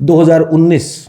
2019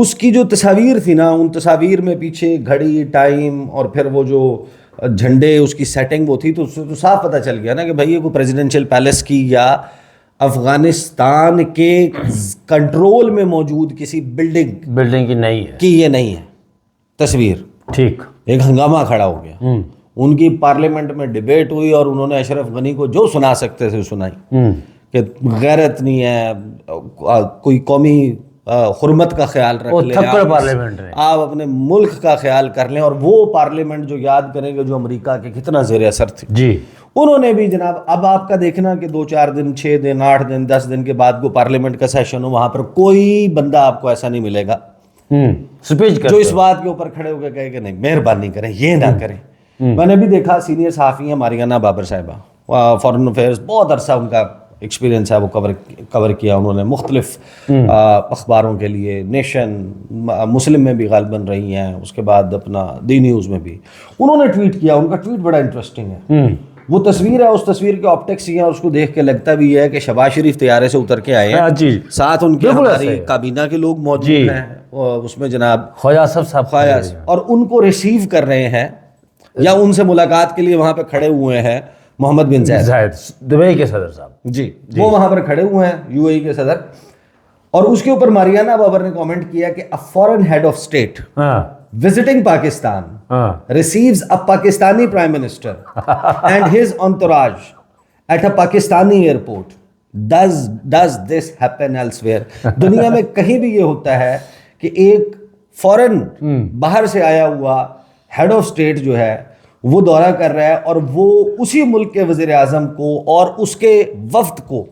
اس کی جو تصاویر تھی نا، ان تصاویر میں پیچھے گھڑی، ٹائم اور پھر وہ جو جھنڈے، اس کی سیٹنگ وہ تھی، تو اس سے تو صاف پتہ چل گیا نا کہ بھائی یہ کوئی پریزیڈنشیل پیلس کی یا افغانستان کے کنٹرول میں موجود کسی بلڈنگ کی نہیں ہے، کی یہ نہیں ہے تصویر. ٹھیک. ایک ہنگامہ کھڑا ہو گیا. ان کی پارلیمنٹ میں ڈیبیٹ ہوئی اور انہوں نے اشرف غنی کو جو سنا سکتے تھے سنائی کہ غیرت نہیں ہے، کوئی قومی حرمت کا خیال رکھ لیں، آپ اپنے ملک کا خیال کر لیں. اور وہ پارلیمنٹ جو یاد کریں گے جو امریکہ کے کتنا زیر اثر تھی، جی انہوں نے بھی جناب. اب آپ کا دیکھنا کہ 2-4 دن، 6 دن، 8 دن، 10 دن کے بعد کو پارلیمنٹ کا سیشن ہو، وہاں پر کوئی بندہ آپ کو ایسا نہیں ملے گا جو اس بات کے اوپر کھڑے ہو کے کہے کہ نہیں مہربانی کریں یہ نہ کریں. میں نے بھی دیکھا سینئر صحافی ہیں ماریانا بابر صاحبہ، فارن افیئرز، بہت عرصہ ان کا ایکسپیرینس ہے، وہ کور کیا انہوں نے مختلف اخباروں کے لیے، نیشن، مسلم میں بھی غالباً رہی ہیں، اس کے بعد اپنا دی نیوز میں بھی. انہوں نے ٹویٹ کیا، ان کا ٹویٹ بڑا انٹرسٹنگ ہے. وہ تصویر ہے، اس تصویر کے آپٹکس یہ ہیں، اس کو دیکھ کے لگتا بھی ہے کہ شہباز شریف طیارے سے اتر کے آئے ہیں، ساتھ ان کے ہماری کابینہ کے لوگ موجود ہیں، اس میں جناب خواجہ صاحب اور ان کو ریسیو کر رہے ہیں یا ان سے ملاقات کے لیے وہاں پہ کھڑے ہوئے ہیں محمد بن زائد دبئی کے صدر صاحب. جی وہ وہاں پر کھڑے ہوئے ہیں، یو اے ای کے صدر. اور اس کے اوپر ماریانا بابر نے کامنٹ کیا کہ a foreign head of state visiting Pakistan receives a Pakistani prime minister and his entourage at a Pakistani airport. Does this happen elsewhere? دنیا میں کہیں بھی یہ ہوتا ہے کہ ایک فورن باہر سے آیا ہوا ہیڈ آف اسٹیٹ جو ہے وہ دورہ کر رہا ہے اور وہ اسی ملک کے وزیر اعظم کو اور اس کے وفد کو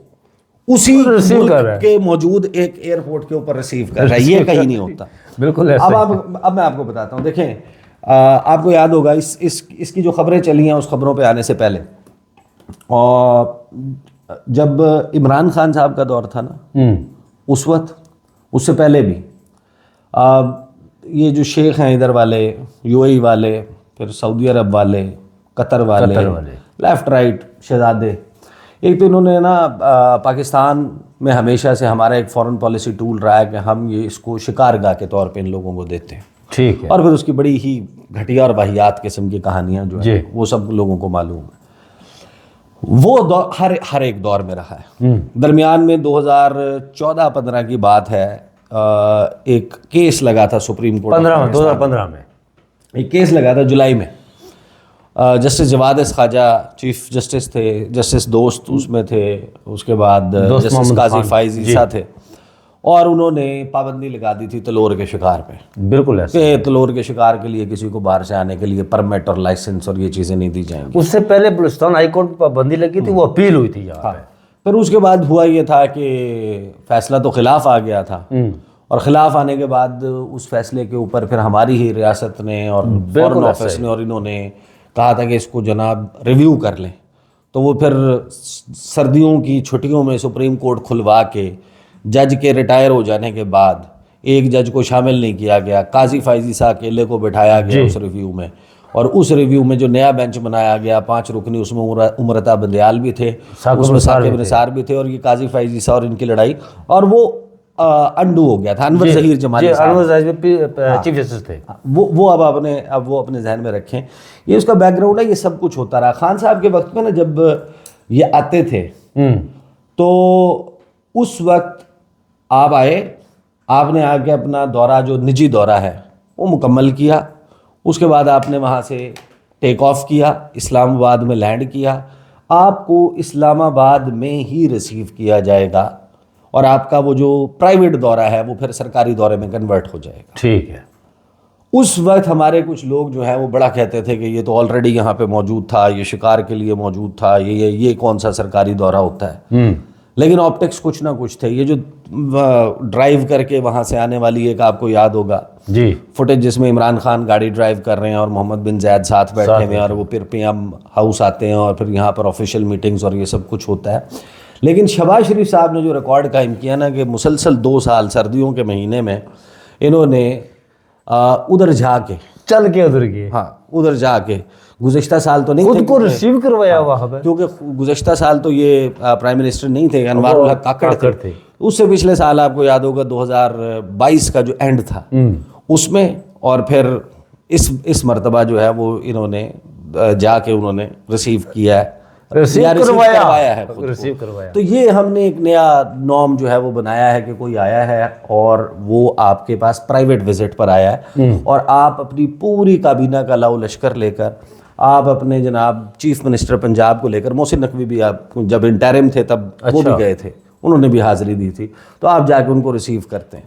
اسی ملک کے موجود ایک ایئرپورٹ کے اوپر ریسیو کر رہا ہے. یہ کہیں نہیں ہوتا. بالکل. اب میں آپ کو بتاتا ہوں. دیکھیں آپ کو یاد ہوگا اس کی جو خبریں چلی ہیں اس خبروں پہ آنے سے پہلے، اور جب عمران خان صاحب کا دور تھا نا اس وقت، اس سے پہلے بھی یہ جو شیخ ہیں ادھر والے، یو اے ای والے، پھر سعودی عرب والے، قطر والے، لیفٹ رائٹ شہزادے، ایک تو انہوں نے نا پاکستان میں ہمیشہ سے ہمارا ایک فورن پالیسی ٹول رہا ہے کہ ہم یہ اس کو شکار گاہ کے طور پہ ان لوگوں کو دیتے ہیں. ٹھیک ہے. اور پھر اس کی بڑی ہی گھٹیا اور واہیات قسم کی کہانیاں جو ہیں وہ سب لوگوں کو معلوم ہے. وہ ہر ایک دور میں رہا ہے. درمیان میں 2014-15 کی بات ہے، ایک کیس لگا تھا سپریم کورٹ 2015 میں ایک کیس لگا تھا جولائی میں. جسٹس جواد خواجہ چیف جسٹس تھے، جسٹس دوست اس میں تھے، اس کے بعد جسٹس قاضی فائز عیسیٰ تھے، اور انہوں نے پابندی لگا دی تھی تلور کے شکار پہ. بالکل ایسے کہ تلور کے شکار کے لیے کسی کو باہر سے آنے کے لیے پرمٹ اور لائسنس اور یہ چیزیں نہیں دی جائیں گی. اس سے پہلے بلوچستان ہائی کورٹ پہ پابندی لگی تھی، وہ اپیل ہوئی تھی یہاں پہ. پھر اس کے بعد ہوا یہ تھا کہ فیصلہ تو خلاف آ گیا تھا، اور خلاف آنے کے بعد اس فیصلے کے اوپر پھر ہماری ہی ریاست نے اور فارن آفس نے اور انہوں نے کہا تھا کہ اس کو جناب ریویو کر لیں. تو وہ پھر سردیوں کی چھٹیوں میں سپریم کورٹ کھلوا کے جج کے ریٹائر ہو جانے کے بعد ایک جج کو شامل نہیں کیا گیا، قاضی فائز عیسیٰ اکیلے کو بٹھایا گیا اس ریویو میں. اور اس ریویو میں جو نیا بینچ بنایا گیا 5 رکنی، اس میں عمرتا بندیال بھی تھے، اس میں ثاقب نثار بھی تھے، اور یہ قاضی فائز عیسیٰ اور ان کی لڑائی، اور وہ انڈو ہو گیا تھا. انور ظہیر جمالی چیف جسٹس تھے. وہ اب وہ اپنے ذہن میں رکھیں. یہ اس کا بیک گراؤنڈ ہے، یہ سب کچھ ہوتا رہا. خان صاحب کے وقت میں نا جب یہ آتے تھے تو اس وقت آپ آئے، آپ نے آ کے اپنا دورہ جو نجی دورہ ہے وہ مکمل کیا. اس کے بعد آپ نے وہاں سے ٹیک آف کیا، اسلام آباد میں لینڈ کیا. آپ کو اسلام آباد میں ہی ریسیو کیا جائے گا، اور آپ کا وہ جو پرائیویٹ دورہ ہے وہ پھر سرکاری دورے میں کنورٹ ہو جائے گا. ٹھیک ہے. اس وقت ہمارے کچھ لوگ جو ہیں وہ بڑا کہتے تھے کہ یہ تو آلریڈی یہاں پہ موجود تھا، یہ شکار کے لیے موجود تھا، یہ کون سا سرکاری دورہ ہوتا ہے. لیکن آپٹکس کچھ نہ کچھ تھے. یہ جو ڈرائیو کر کے وہاں سے آنے والی ایک آپ کو یاد ہوگا جی فوٹیج، جس میں عمران خان گاڑی ڈرائیو کر رہے ہیں اور محمد بن زائد ساتھ بیٹھے ہوئے ہیں، اور وہ پھر پی ایم ہاؤس آتے ہیں اور پھر یہاں پر آفیشیل میٹنگز اور یہ سب کچھ ہوتا ہے. لیکن شہباز شریف صاحب نے جو ریکارڈ قائم کیا نا کہ مسلسل 2 سال سردیوں کے مہینے میں انہوں نے ادھر جا کے چل کے ادھر گئے. ہاں ادھر جا کے گزشتہ سال تو نہیں خود کو ریسیو کروایا وہاں پہ، کیونکہ گزشتہ سال تو یہ پرائم منسٹر نہیں تھے، انوار الحق کاکڑ تھے. اس سے پچھلے سال آپ کو یاد ہوگا 2022 کا جو اینڈ تھا اس میں، اور پھر اس مرتبہ جو ہے وہ انہوں نے جا کے انہوں نے ریسیو کیا ہے، کروایا ہے خود کو۔ تو یہ ہم نے ایک نیا نارم جو ہے وہ بنایا ہے کہ کوئی آیا ہے اور وہ آپ کے پاس پرائیویٹ وزٹ پر آیا ہے، اور آپ اپنی پوری کابینہ کا لاؤ لشکر لے کر، آپ اپنے جناب چیف منسٹر پنجاب کو لے کر، محسن نقوی بھی آپ جب انٹرم تھے تب وہ بھی گئے تھے، انہوں نے بھی حاضری دی تھی، تو آپ جا کے ان کو ریسیو کرتے ہیں۔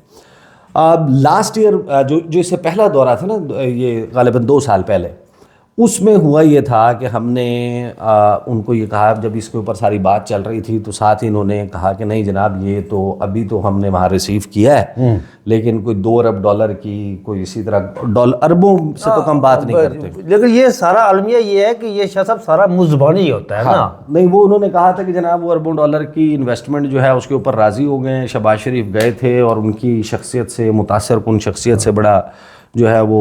لاسٹ ایئر جو اس سے پہلا دورہ تھا نا، یہ غالباً 2 سال پہلے، اس میں ہوا یہ تھا کہ ہم نے ان کو یہ کہا، جب اس کے اوپر ساری بات چل رہی تھی تو ساتھ ہی انہوں نے کہا کہ نہیں جناب، یہ تو ابھی تو ہم نے وہاں ریسیو کیا ہے، لیکن کوئی $2 ارب کی کوئی اسی طرح اربوں سے تو کم بات نہیں کرتے، لیکن یہ سارا المیہ یہ ہے کہ یہ شاہ صاحب سارا مزبانی ہوتا ہے نا۔ نہیں، وہ انہوں نے کہا تھا کہ جناب وہ اربوں ڈالر کی انویسٹمنٹ جو ہے اس کے اوپر راضی ہو گئے ہیں، شہباز شریف گئے تھے اور ان کی شخصیت سے، متاثر کن شخصیت سے بڑا جو ہے وہ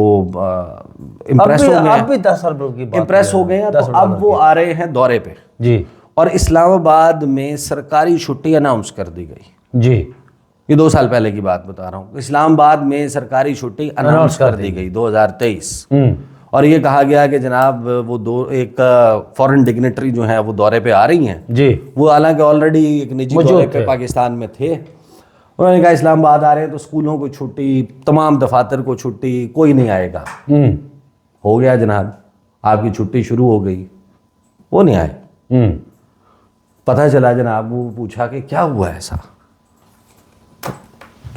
امپریس ہو گئے، اب بھی 10 ارب کی بات امپریس ہو گئے ہیں، تو اب وہ آ رہے ہیں دورے پہ جی، اور اسلام آباد میں سرکاری چھٹی اناؤنس کر دی گئی جی۔ یہ 2 سال پہلے کی بات بتا رہا ہوں، اسلام آباد میں سرکاری چھٹی اناؤنس کر دی گئی 2023، اور یہ کہا گیا کہ جناب وہ ایک فورن ڈگنیٹری جو ہیں وہ دورے پہ آ رہی ہیں جی، وہ حالانکہ آلریڈی ایک نجی دورے پہ پاکستان میں تھے، انہوں نے کہا اسلام آباد آ رہے ہیں تو اسکولوں کو چھٹی، تمام دفاتر کو چھٹی، کوئی نہیں آئے گا۔ ہو گیا جناب، آپ کی چھٹی شروع ہو گئی، وہ نہیں آئے۔ پتہ چلا جناب، وہ پوچھا کہ کیا ہوا ایسا،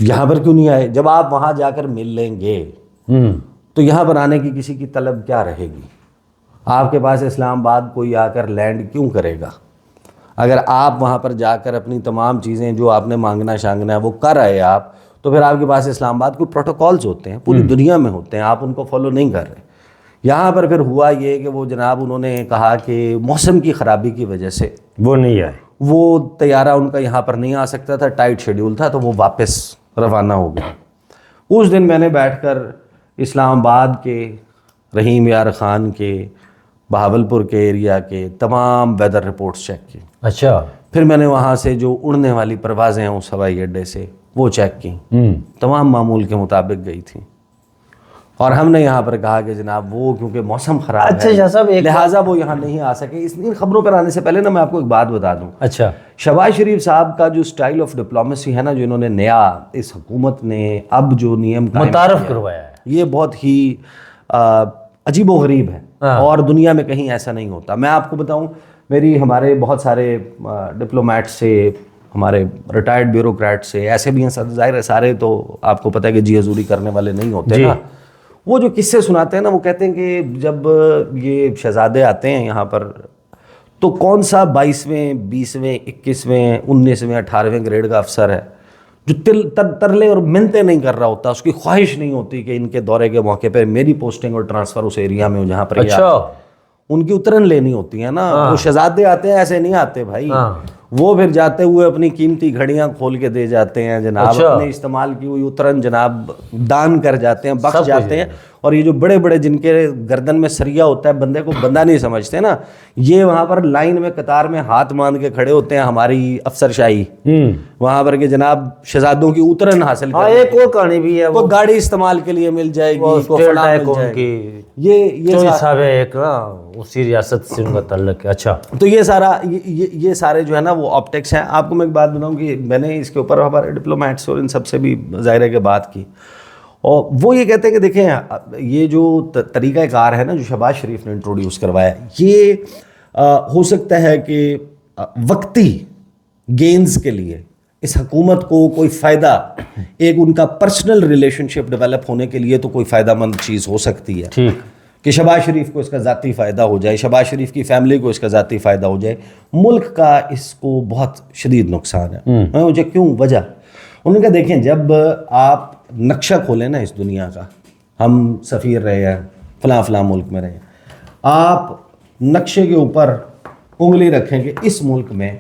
یہاں پر کیوں نہیں آئے؟ جب آپ وہاں جا کر مل لیں گے تو یہاں پر آنے کی کسی کی طلب کیا رہے گی؟ آپ کے پاس اسلام آباد کوئی آ کر لینڈ کیوں کرے گا؟ اگر آپ وہاں پر جا کر اپنی تمام چیزیں جو آپ نے مانگنا شانگنا ہے وہ کر آئے آپ، تو پھر آپ کے پاس اسلام آباد کوئی پروٹوکولز ہوتے ہیں، پوری دنیا میں ہوتے ہیں، آپ ان کو فالو نہیں کر رہے۔ یہاں پر پھر ہوا یہ کہ وہ جناب انہوں نے کہا کہ موسم کی خرابی کی وجہ سے وہ نہیں آئے، وہ طیارہ ان کا یہاں پر نہیں آ سکتا تھا، ٹائٹ شیڈیول تھا، تو وہ واپس روانہ ہو گیا۔ اس دن میں نے بیٹھ کر اسلام آباد کے، رحیم یار خان کے، بہاولپور کے ایریا کے تمام ویدر رپورٹس چیک کی۔ اچھا، پھر میں نے وہاں سے جو اڑنے والی پروازیں ہیں اس ہوائی اڈے سے وہ چیک کی، تمام معمول کے مطابق گئی تھیں، اور ہم نے یہاں پر کہا کہ جناب وہ کیونکہ موسم خراب ہے لہٰذا وہ یہاں نہیں آ سکے۔ ان خبروں پر آنے سے پہلے نا میں آپ کو ایک بات بتا دوں، اچھا، شہباز شریف صاحب کا جو سٹائل آف ڈپلومیسی ہے نا، جو انہوں نے نیا اس حکومت نے اب جو نیم متعارف کروایا ہے، یہ بہت ہی عجیب و غریب ہے، اور دنیا میں کہیں ایسا نہیں ہوتا۔ میں آپ کو بتاؤں، ہمارے بہت سارے ڈپلومیٹ سے، ہمارے ریٹائرڈ بیوروکریٹ سے، ایسے بھی ہیں، ظاہر ہے سارے تو آپ کو پتہ ہے کہ جی حضوری کرنے والے نہیں ہوتے نا، وہ جو قصے سناتے ہیں نا، وہ کہتے ہیں کہ جب یہ شہزادے آتے ہیں یہاں پر تو کون سا 22ویں 20ویں 21ویں 19ویں 18ویں گریڈ کا افسر ہے جو ترلے اور منتیں نہیں کر رہا ہوتا، اس کی خواہش نہیں ہوتی کہ ان کے دورے کے موقع پہ میری پوسٹنگ اور ٹرانسفر اس ایریا میں ہو جہاں پر ان کی اترن لینی ہوتی ہے نا۔ وہ شہزادے آتے ہیں، ایسے نہیں آتے بھائی، وہ پھر جاتے ہوئے اپنی قیمتی گھڑیاں کھول کے دے جاتے ہیں جناب، اپنے استعمال کی ہوئی اترن جناب دان کر جاتے ہیں، بخش جاتے ہیں، اور یہ جو بڑے بڑے جن کے گردن میں سریا ہوتا ہے، بندے کو بندہ نہیں سمجھتے نا، یہ وہاں پر لائن میں قطار میں ہاتھ باندھ کے کھڑے ہوتے ہیں ہماری افسر شاہی وہاں پر کہ جناب شہزادوں کی اترن حاصل کریں۔ ایک اور کہانی بھی ہے، وہ گاڑی استعمال کے لیے مل جائے گی، یہ صاحب ایک نا اسی ریاست سے ان کا تعلق ہے۔ اچھا، تو یہ سارے جو ہے نا وہ آپٹکس ہیں۔ آپ کو میں ایک بات بتاؤں کہ میں نے اس کے اوپر ہمارے ڈپلومیٹس اور ان سب سے بھی ظاہر ہے کہ بات کی، اور وہ یہ کہتے ہیں کہ دیکھیں یہ جو طریقہ کار ہے نا جو شہباز شریف نے انٹروڈیوس کروایا، یہ ہو سکتا ہے کہ وقتی گینز کے لیے اس حکومت کو کوئی فائدہ، ایک ان کا پرسنل ریلیشن شپ ڈیولپ ہونے کے لیے تو کوئی فائدہ مند چیز ہو سکتی ہے کہ شہباز شریف کو اس کا ذاتی فائدہ ہو جائے، شہباز شریف کی فیملی کو اس کا ذاتی فائدہ ہو جائے، ملک کا اس کو بہت شدید نقصان ہے۔ مجھے کیوں وجہ؟ انہوں نے کہا دیکھیں، جب آپ نقشہ کھولیں نا اس دنیا کا، ہم سفیر رہے ہیں فلاں فلاں ملک میں رہے ہیں، آپ نقشے کے اوپر انگلی رکھیں کہ اس ملک میں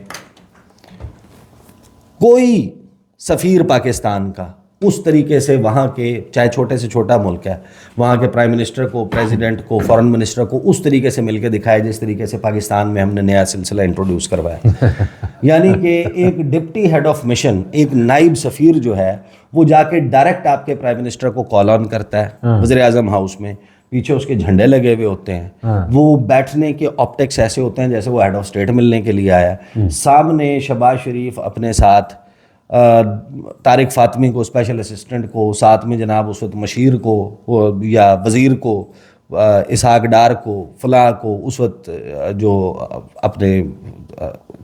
کوئی سفیر پاکستان کا اس طریقے سے وہاں کے چاہے چھوٹے سے چھوٹا ملک ہے وہاں کے پرائم منسٹر کو, پریزیڈنٹ کو, فارن منسٹر کو اس طریقے سے مل کے دکھائے جس طریقے سے پاکستان میں ہم نے نیا سلسلہ انٹروڈیوس کروایا. یعنی کہ ایک ڈپٹی ہیڈ آف مشن, ایک نائب سفیر جو ہے وہ جا کے ڈائریکٹ آپ کے پرائم منسٹر کو کال آن کرتا ہے وزیر اعظم ہاؤس میں, پیچھے اس کے جھنڈے لگے ہوئے ہوتے ہیں, وہ بیٹھنے کے آپٹکس ایسے ہوتے ہیں جیسے وہ ہیڈ آف اسٹیٹ ملنے کے لیے آیا ہے, سامنے شہباز شریف اپنے ساتھ طارق فاطمی کو اسپیشل اسسٹنٹ کو, ساتھ میں جناب اس وقت مشیر کو یا وزیر کو, اسحاق ڈار کو, فلاں کو, اس وقت جو اپنے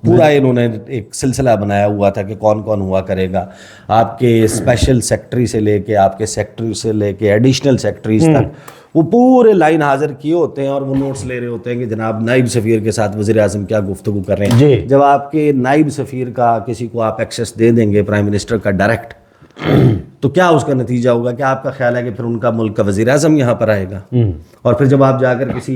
پورا انہوں نے ایک سلسلہ بنایا ہوا تھا کہ کون کون ہوا کرے گا, آپ کے اسپیشل سیکٹری سے لے کے آپ کے سیکٹری سے لے کے ایڈیشنل سیکٹریز تک وہ پورے لائن حاضر کیے ہوتے ہیں اور وہ نوٹس لے رہے ہوتے ہیں کہ جناب نائب سفیر کے ساتھ وزیر اعظم کیا گفتگو کر رہے ہیں. جب آپ کے نائب سفیر کا کسی کو آپ ایکسیس دے دیں گے پرائم منسٹر کا ڈائریکٹ, تو کیا اس کا نتیجہ ہوگا کہ آپ کا خیال ہے کہ پھر ان کا ملک کا وزیر اعظم یہاں پر آئے گا, اور پھر جب آپ جا کر کسی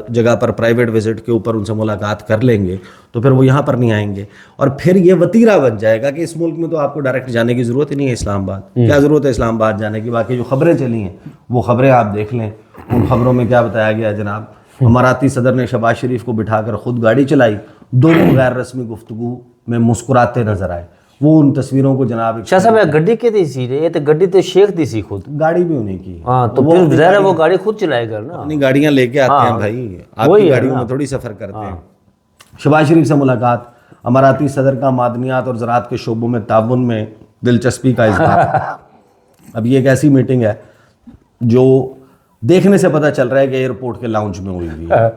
جگہ پر پرائیویٹ وزٹ کے اوپر ان سے ملاقات کر لیں گے تو پھر وہ یہاں پر نہیں آئیں گے, اور پھر یہ وتیرہ بن جائے گا کہ اس ملک میں تو آپ کو ڈائریکٹ جانے کی ضرورت ہی نہیں ہے اسلام آباد. کیا ضرورت ہے اسلام آباد جانے کی؟ باقی جو خبریں چلی ہیں وہ خبریں آپ دیکھ لیں, ان خبروں میں کیا بتایا گیا جناب, اماراتی صدر نے شہباز شریف کو بٹھا کر خود گاڑی چلائی, دونوں غیر رسمی گفتگو میں مسکراتے نظر آئے. وہ ان تصویروں کو جناب شاہ صاحب گڈی کی تھی سی, یہ تو گڈی تو شیخ دی سی خود, گاڑی بھی انہیں کی. ہاں تو پھر ظاہر ہے وہ گاڑی خود چلائے گا نا, اپنی گاڑیاں لے کے آتے ہیں بھائی, آپ کی گاڑیوں میں تھوڑی سفر کرتے ہیں. شہباز شریف سے ملاقات, اماراتی صدر کا معدنیات اور زراعت کے شعبوں میں تعاون میں دلچسپی کا اظہار. اب یہ ایک ایسی میٹنگ ہے جو دیکھنے سے پتہ چل رہا ہے کہ ایئرپورٹ کے لاؤنج میں ہوئی ہوئی ہے.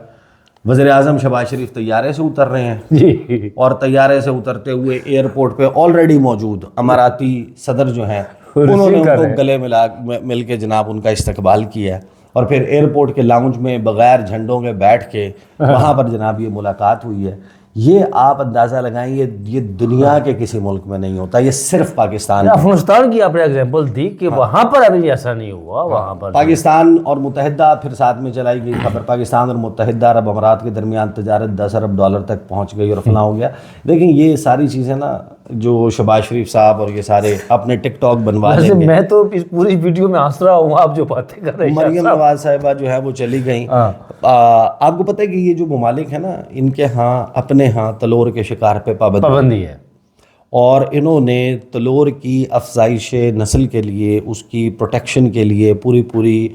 وزیر اعظم شہباز شریف طیارے سے اتر رہے ہیں اور طیارے سے اترتے ہوئے ایئرپورٹ پہ آلریڈی موجود اماراتی صدر جو ہیں انہوں نے ان کو گلے مل کے جناب ان کا استقبال کیا, اور پھر ایئرپورٹ کے لاؤنج میں بغیر جھنڈوں کے بیٹھ کے وہاں پر جناب یہ ملاقات ہوئی ہے. یہ آپ اندازہ لگائیں یہ دنیا کے کسی ملک میں نہیں ہوتا, یہ صرف پاکستان. افغانستان کی آپ نے ایگزامپل دی کہ وہاں پر ابھی ایسا نہیں ہوا, وہاں پر پاکستان اور متحدہ پھر ساتھ میں چلائی گئی خبر, پاکستان اور متحدہ عرب امارات کے درمیان تجارت 10 ارب ڈالر تک پہنچ گئی اور فلاں ہو گیا. لیکن یہ ساری چیزیں نا جو شہباز شریف صاحب اور یہ سارے اپنے ٹک ٹاک بنوا لیں گے. میں تو اس پوری ویڈیو میں ہنس رہا ہوں, آپ جو باتیں کر رہے ہیں. مریم نواز صاحبہ جو ہے وہ چلی گئیں. آپ کو پتہ ہے کہ یہ جو ممالک ہیں نا, ان کے ہاں اپنے ہاں تلور کے شکار پہ پابندی ہے, اور انہوں نے تلور کی افزائش نسل کے لیے, اس کی پروٹیکشن کے لیے پوری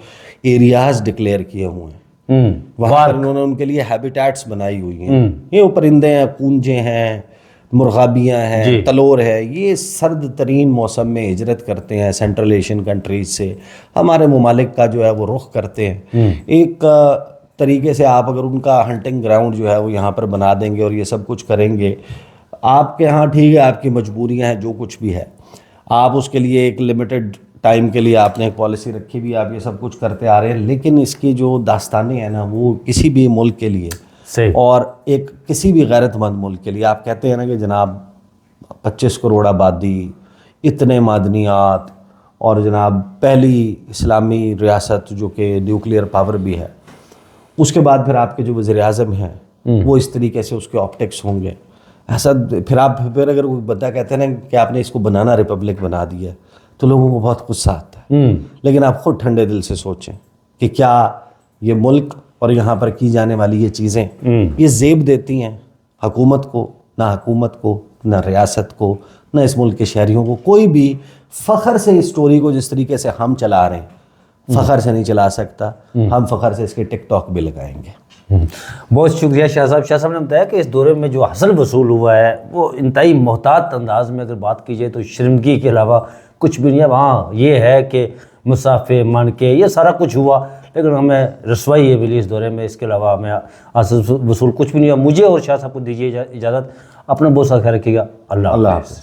ایریاز ڈکلیئر کیے ہوئے ہیں. وہاں پر انہوں نے ان کے لیے ہیبیٹیٹس بنائی ہوئی ہیں. یہ پرندے ہیں, کونجے ہیں, مرغابیاں ہیں, تلور ہے, یہ سرد ترین موسم میں ہجرت کرتے ہیں سینٹرل ایشین کنٹریز سے, ہمارے ممالک کا جو ہے وہ رخ کرتے ہیں. ایک طریقے سے آپ اگر ان کا ہنٹنگ گراؤنڈ جو ہے وہ یہاں پر بنا دیں گے اور یہ سب کچھ کریں گے, آپ کے ہاں ٹھیک ہے آپ کی مجبوریاں ہیں جو کچھ بھی ہے, آپ اس کے لیے ایک لمیٹڈ ٹائم کے لیے آپ نے ایک پالیسی رکھی بھی, آپ یہ سب کچھ کرتے آ رہے ہیں. لیکن اس کی جو داستانیں ہیں نا وہ کسی بھی ملک کے لیے اور ایک کسی بھی غیرت مند ملک کے لیے, آپ کہتے ہیں نا کہ جناب 25 کروڑ آبادی, اتنے معدنیات, اور جناب پہلی اسلامی ریاست جو کہ نیوکلیئر پاور بھی ہے, اس کے بعد پھر آپ کے جو وزیر اعظم ہیں وہ اس طریقے سے اس کے آپٹکس ہوں گے. ایسا پھر اگر وہ بندہ کہتے ہیں نا کہ آپ نے اس کو بنانا ریپبلک بنا دیا تو لوگوں کو بہت غصہ آتا ہے. لیکن آپ خود ٹھنڈے دل سے سوچیں کہ کیا یہ ملک اور یہاں پر کی جانے والی یہ چیزیں یہ زیب دیتی ہیں حکومت کو, نہ حکومت کو, نہ ریاست کو, نہ اس ملک کے شہریوں کو. کوئی بھی فخر سے اس سٹوری کو جس طریقے سے ہم چلا رہے ہیں فخر سے نہیں چلا سکتا. ہم فخر سے اس کے ٹک ٹاک بھی لگائیں گے. بہت شکریہ شاہ صاحب نے بتایا کہ اس دورے میں جو حاصل وصول ہوا ہے وہ انتہائی محتاط انداز میں اگر بات کی جائے تو شرمگی کے علاوہ کچھ بھی نہیں ہے. ہاں یہ ہے کہ مسافے من کے یہ سارا کچھ ہوا, لیکن ہمیں رسوائی ہے ملی اس دورے میں, اس کے علاوہ ہمیں حاصل وصول کچھ بھی نہیں ہوا. مجھے اور شاہ صاحب کو دیجیے اجازت, اپنا بہت سا خیال رکھیے گا. اللہ حافظ.